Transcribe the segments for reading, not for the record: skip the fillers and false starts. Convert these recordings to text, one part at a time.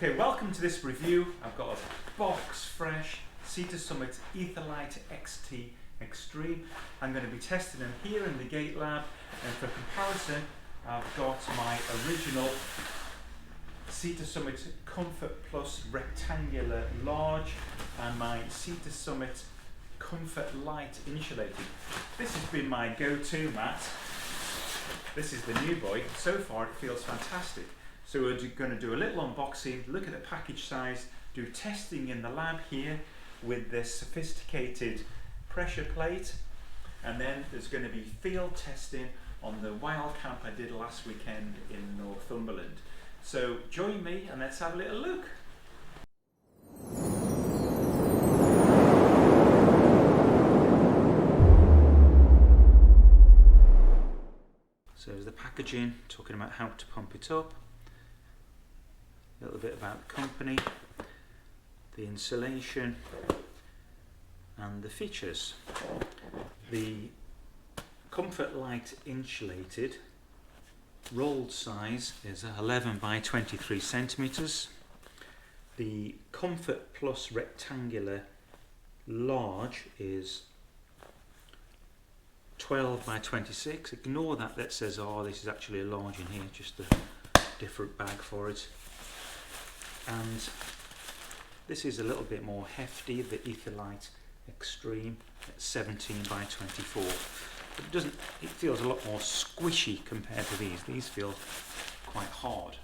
Okay, welcome to this review. I've got a box fresh SEAtoSUMMIT Etherlite XT Extreme. I'm going to be testing them here in the Gate Lab, and for comparison I've got my original SEAtoSUMMIT Comfort Plus Rectangular Large and my SEAtoSUMMIT Comfort Light Insulated. This has been my go-to mat. This is the new boy. So far it feels fantastic. So we're going to do a little unboxing, look at the package size, do testing in the lab here with this sophisticated pressure plate, and then there's going to be field testing on the wild camp I did last weekend in Northumberland. So join me and let's have a little look. So there's the packaging, talking about how to pump it up. A little bit about the company, the insulation and the features. The Comfort Light Insulated rolled size is 11 by 23 centimeters. The Comfort Plus Rectangular Large is 12 by 26. Ignore that says, oh, this is actually a large in here, just a different bag for it. And this is a little bit more hefty, the Etherlite Extreme at 17 by 24. But it feels a lot more squishy compared to these. These feel quite hard.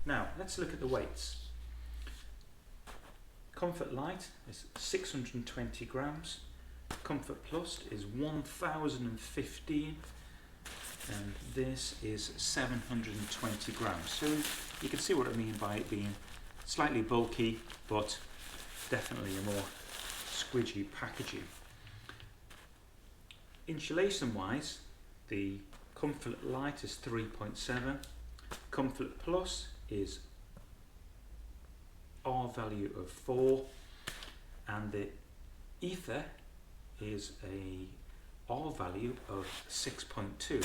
Now let's look at the weights. Comfort Light is 620 grams. Comfort Plus is 1015. And this is 720 grams. So you can see what I mean by it being slightly bulky, but definitely a more squidgy packaging. Insulation wise, the Comfort Light is 3.7, Comfort Plus is R value of 4, and the Ether is a R value of 6.2,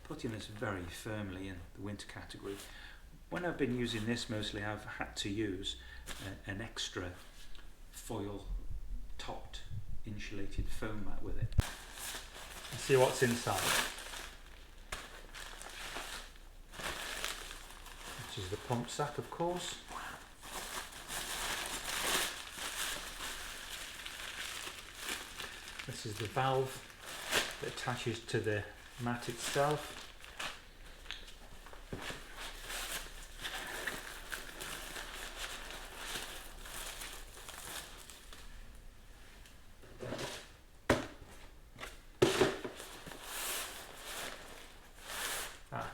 putting this very firmly in the winter category. When I've been using this mostly, I've had to use an extra foil topped insulated foam mat with it. Let's see what's inside, which is the pump sack, of course. This is the valve that attaches to the mat itself.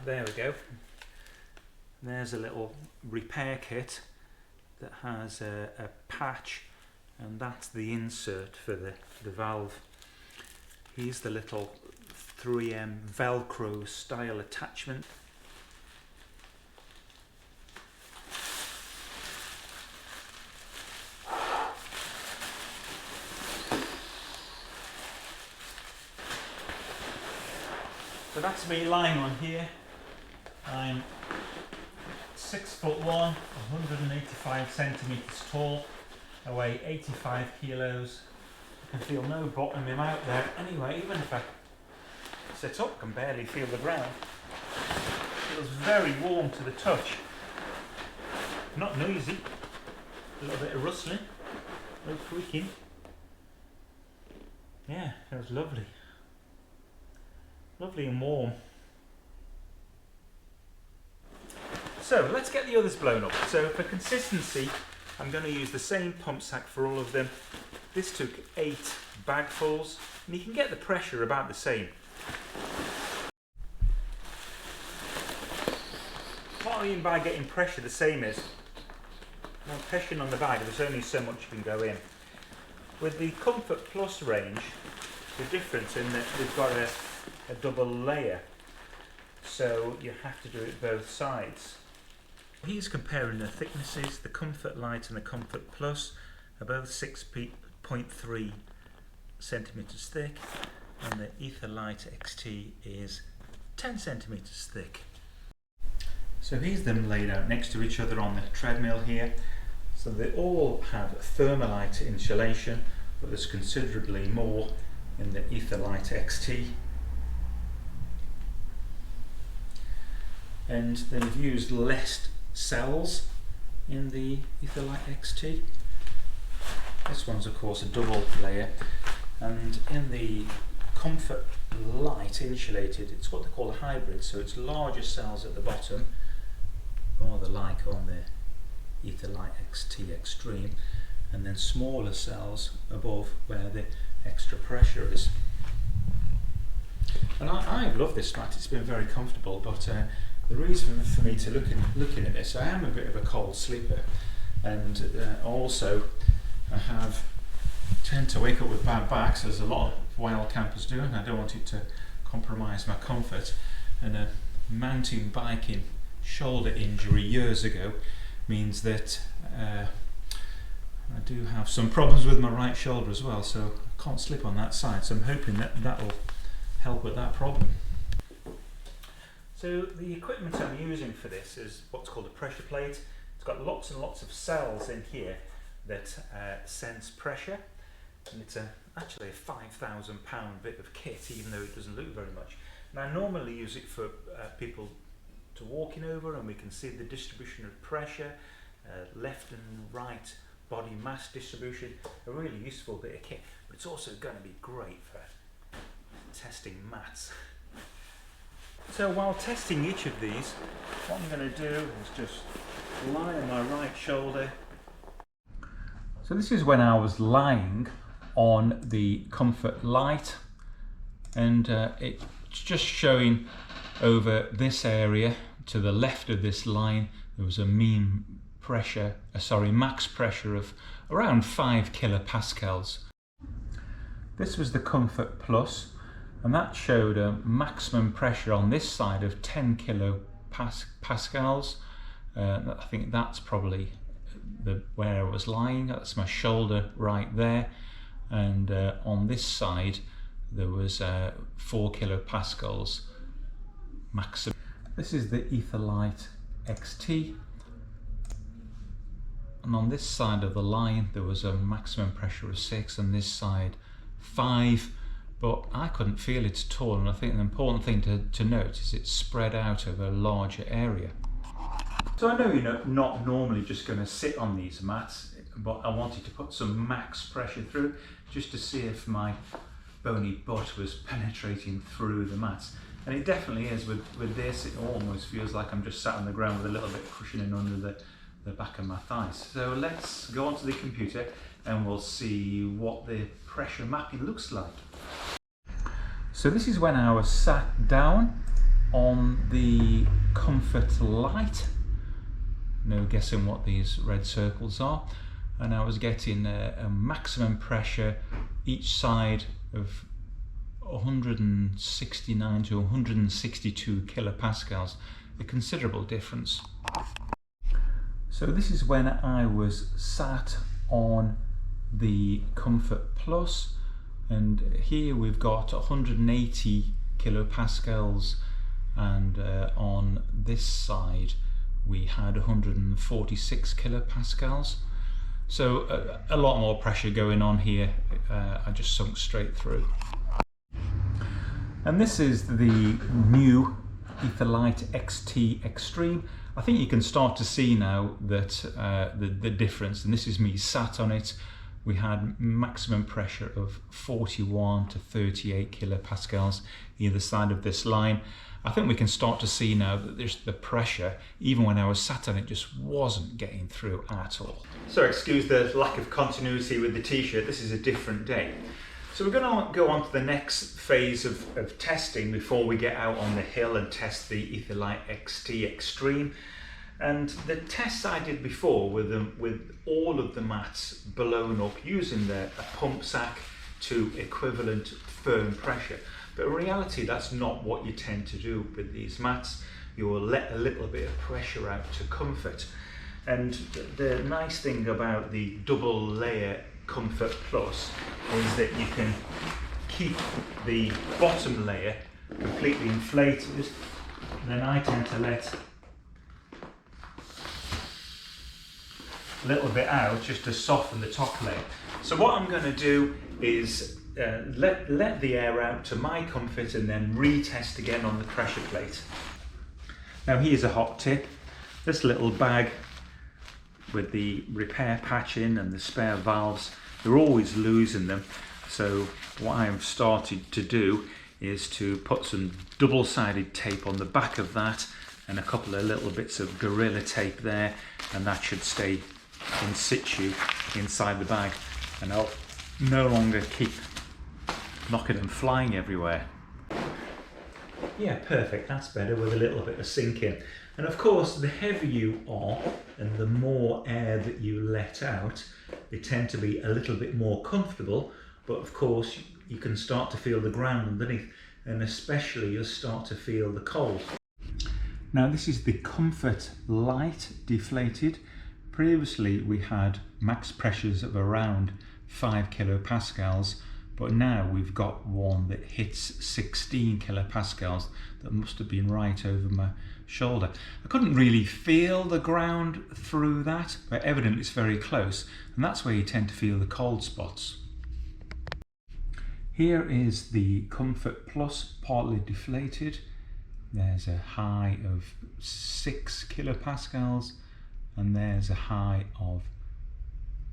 There we go. There's a little repair kit that has a patch, and that's the insert for the valve. Here's the little 3M Velcro style attachment. So that's me lying on here. I'm 6'1", 185 centimeters tall. I weigh 85 kilos. I can feel no bottoming out there. Anyway, even if I sit up, I can barely feel the ground. It feels very warm to the touch. Not noisy. A little bit of rustling, no creaking. Yeah, feels lovely. Lovely and warm. So let's get the others blown up. So for consistency, I'm going to use the same pump sack for all of them. This took 8 bagfuls, and you can get the pressure about the same. What I mean by getting pressure the same is, when pressing on the bag, there's only so much you can go in. With the Comfort Plus range, the difference in that we've got a double layer, so you have to do it both sides. He's comparing the thicknesses. The Comfort Light and the Comfort Plus are both 6.3 centimeters thick, and the Etherlite XT is 10 centimeters thick. So here's them laid out next to each other on the treadmill here. So they all have Thermalite insulation, but there's considerably more in the Etherlite XT. And they've used less cells in the Etherlite XT. This one's of course a double layer, and in the Comfort Light insulated, it's what they call a hybrid, so it's larger cells at the bottom, rather like on the Etherlite XT Extreme, and then smaller cells above where the extra pressure is. And I love this mat, it's been very comfortable, but the reason for me to looking at this, I am a bit of a cold sleeper, and also I tend to wake up with bad backs, as a lot of wild campers do, and I don't want it to compromise my comfort. And a mountain biking shoulder injury years ago means that I do have some problems with my right shoulder as well, so I can't slip on that side, so I'm hoping that that'll help with that problem. So the equipment I'm using for this is what's called a pressure plate. It's got lots and lots of cells in here that sense pressure, and it's actually a £5,000 bit of kit, even though it doesn't look very much. And I normally use it for people to walking over, and we can see the distribution of pressure, left and right body mass distribution. A really useful bit of kit, but it's also going to be great for testing mats. So while testing each of these, what I'm going to do is just lie on my right shoulder. So this is when I was lying on the Comfort Light, and it's just showing over this area to the left of this line there was a max pressure of around 5 kilopascals. This was the Comfort Plus, and that showed a maximum pressure on this side of 10 kilopascals. I think that's probably where I was lying. That's my shoulder right there, and on this side there was 4 kilopascals maximum. This is the Etherlite XT, and on this side of the line there was a maximum pressure of 6, and this side 5, but I couldn't feel it at all. And I think the important thing to note is it's spread out over a larger area. So I know you're not normally just going to sit on these mats, but I wanted to put some max pressure through just to see if my bony butt was penetrating through the mats. And it definitely is. With this, it almost feels like I'm just sat on the ground with a little bit cushioning under the back of my thighs. So let's go onto the computer and we'll see what the pressure mapping looks like. So this is when I was sat down on the Comfort Light. No guessing what these red circles are. And I was getting a maximum pressure each side of 169 to 162 kilopascals, a considerable difference. So this is when I was sat on the Comfort Plus, and here we've got 180 kilopascals, and on this side we had 146 kilopascals. So a lot more pressure going on here. I just sunk straight through. And this is the new Etherlite XT Extreme. I think you can start to see now that the difference, and this is me sat on it. We had maximum pressure of 41 to 38 kilopascals either side of this line. I think we can start to see now that there's the pressure, even when I was sat on it, just wasn't getting through at all. So excuse the lack of continuity with the t-shirt, this is a different day. So we're going to go on to the next phase of testing before we get out on the hill and test the Etherlite XT Extreme. And the tests I did before with all of the mats blown up using a pump sack to equivalent firm pressure. But in reality, that's not what you tend to do with these mats. You will let a little bit of pressure out to comfort. And the nice thing about the double layer Comfort Plus is that you can keep the bottom layer completely inflated. Then I tend to let a little bit out just to soften the top layer. So what I'm going to do is let the air out to my comfort and then retest again on the pressure plate. Now here's a hot tip. This little bag with the repair patch in and the spare valves, they're always losing them. So what I've started to do is to put some double-sided tape on the back of that and a couple of little bits of Gorilla tape there, and that should stay in situ inside the bag, and I'll no longer keep knocking and flying everywhere. Yeah, perfect, that's better with a little bit of sink in. And of course, the heavier you are and the more air that you let out, they tend to be a little bit more comfortable, but of course you can start to feel the ground underneath, and especially you'll start to feel the cold. Now this is the Comfort Light Deflated. Previously we had max pressures of around 5 kilopascals, but now we've got one that hits 16 kilopascals. That must have been right over my shoulder. I couldn't really feel the ground through that, but evidently it's very close, and that's where you tend to feel the cold spots. Here is the Comfort Plus Partly Deflated. There's a high of 6 kilopascals and there's a high of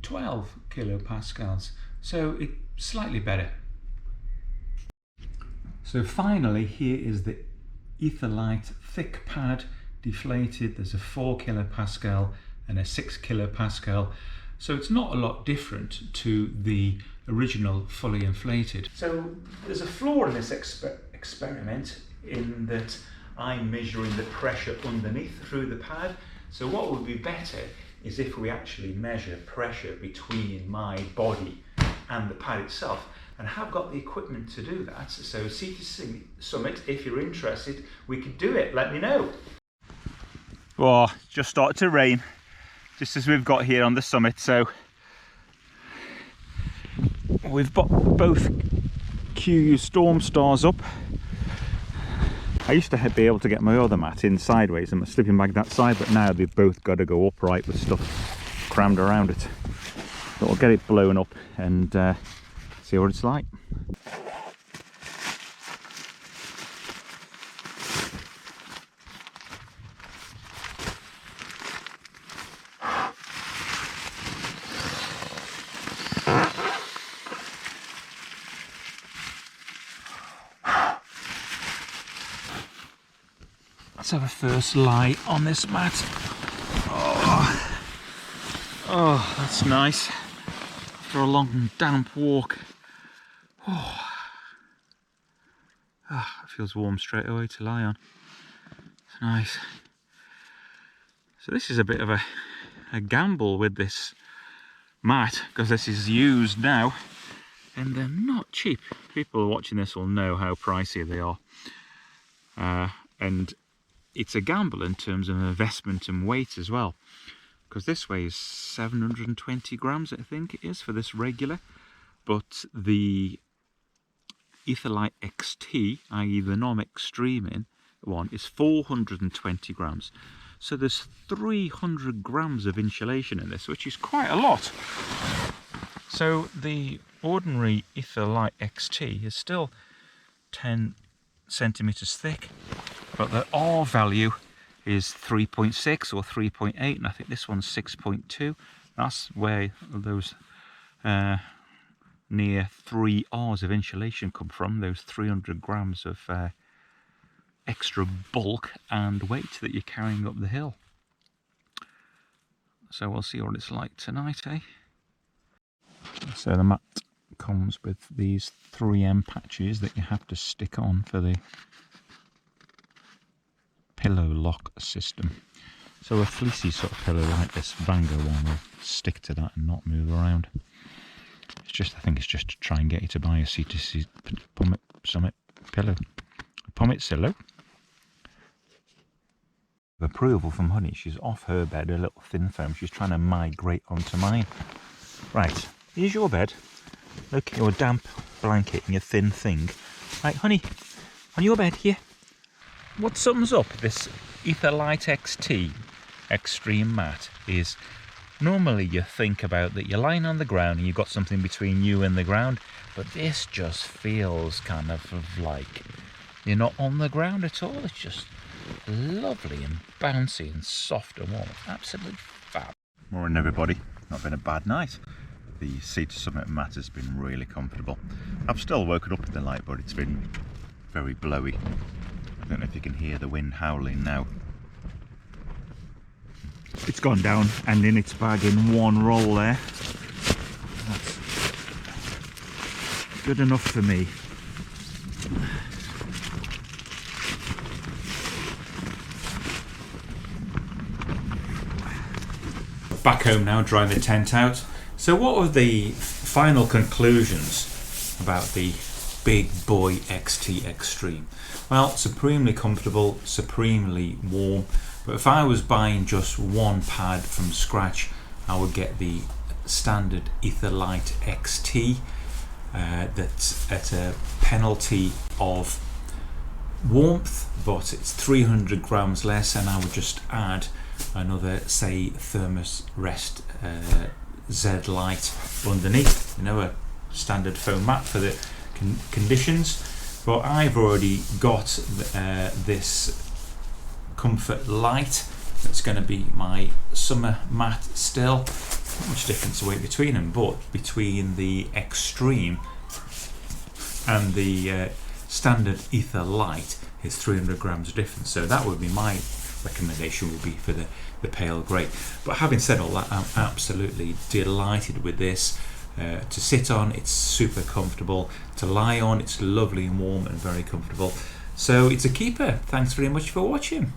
12 kilopascals, so it's slightly better. So finally, here is the Etherlite Thick Pad Deflated. There's a 4 kilopascal and a 6 kilopascal, so it's not a lot different to the original fully inflated. So there's a flaw in this experiment in that I'm measuring the pressure underneath through the pad. So what would be better is if we actually measure pressure between my body and the pad itself, and I have got the equipment to do that. So SEAtoSUMMIT, if you're interested, we could do it, let me know. Oh, just started to rain, just as we've got here on the summit, so we've got both QU Storm Stars up. I used to be able to get my other mat in sideways and my sleeping bag that side, but now they've both got to go upright with stuff crammed around it. So I'll get it blown up and see what it's like. Let's have a first lie on this mat. Oh, that's nice. After a long damp walk. Oh, it feels warm straight away to lie on. It's nice. So this is a bit of a gamble with this mat, because this is used now and they're not cheap. People watching this will know how pricey they are. And it's a gamble in terms of investment and weight as well, because this weighs 720 grams, I think it is, for this regular, but the Etherlite XT, i.e. the non-extreme one, is 420 grams. So there's 300 grams of insulation in this, which is quite a lot. So the ordinary Etherlite XT is still 10 centimeters thick, but the R value is 3.6 or 3.8, and I think this one's 6.2. That's where those near 3 R's of insulation come from, those 300 grams of extra bulk and weight that you're carrying up the hill. So we'll see what it's like tonight, eh? So the mat comes with these 3M patches that you have to stick on for the pillow lock system. So a fleecy sort of pillow like this Vango one will stick to that and not move around. It's just, I think it's just to try and get you to buy a SEAtoSUMMIT pillow. Pommet Sillow. Approval from Honey. She's off her bed, a little thin foam. She's trying to migrate onto mine. Right, here's your bed. Look, your damp blanket and your thin thing. Right, Honey, on your bed here. What sums up this Etherlite XT Extreme mat is Normally you think about that you're lying on the ground and you've got something between you and the ground, but this just feels kind of like you're not on the ground at all. It's just lovely and bouncy and soft and warm. Absolutely fab. Morning everybody. Not been a bad night. The SEAtoSUMMIT mat has been really comfortable. I've still woken up in the light, but it's been very blowy. I don't know if you can hear the wind howling now. It's gone down and in its bag in one roll there. That's good enough for me. Back home now, drying the tent out. So what were the final conclusions about the Big Boy XT Extreme? Well, supremely comfortable, supremely warm. But if I was buying just one pad from scratch, I would get the standard Etherlite XT. That's at a penalty of warmth, but it's 300 grams less, and I would just add another, say, Thermos Rest Z Lite underneath, you know, a standard foam mat for the conditions. But I've already got this Comfort Light. That's going to be my summer mat still. Not much difference away between them, but between the Extreme and the standard Ether Light is 300 grams difference. So that would be my recommendation, would be for the pale grey. But having said all that, I'm absolutely delighted with this. To sit on, it's super comfortable. To lie on, it's lovely and warm and very comfortable. So it's a keeper. Thanks very much for watching.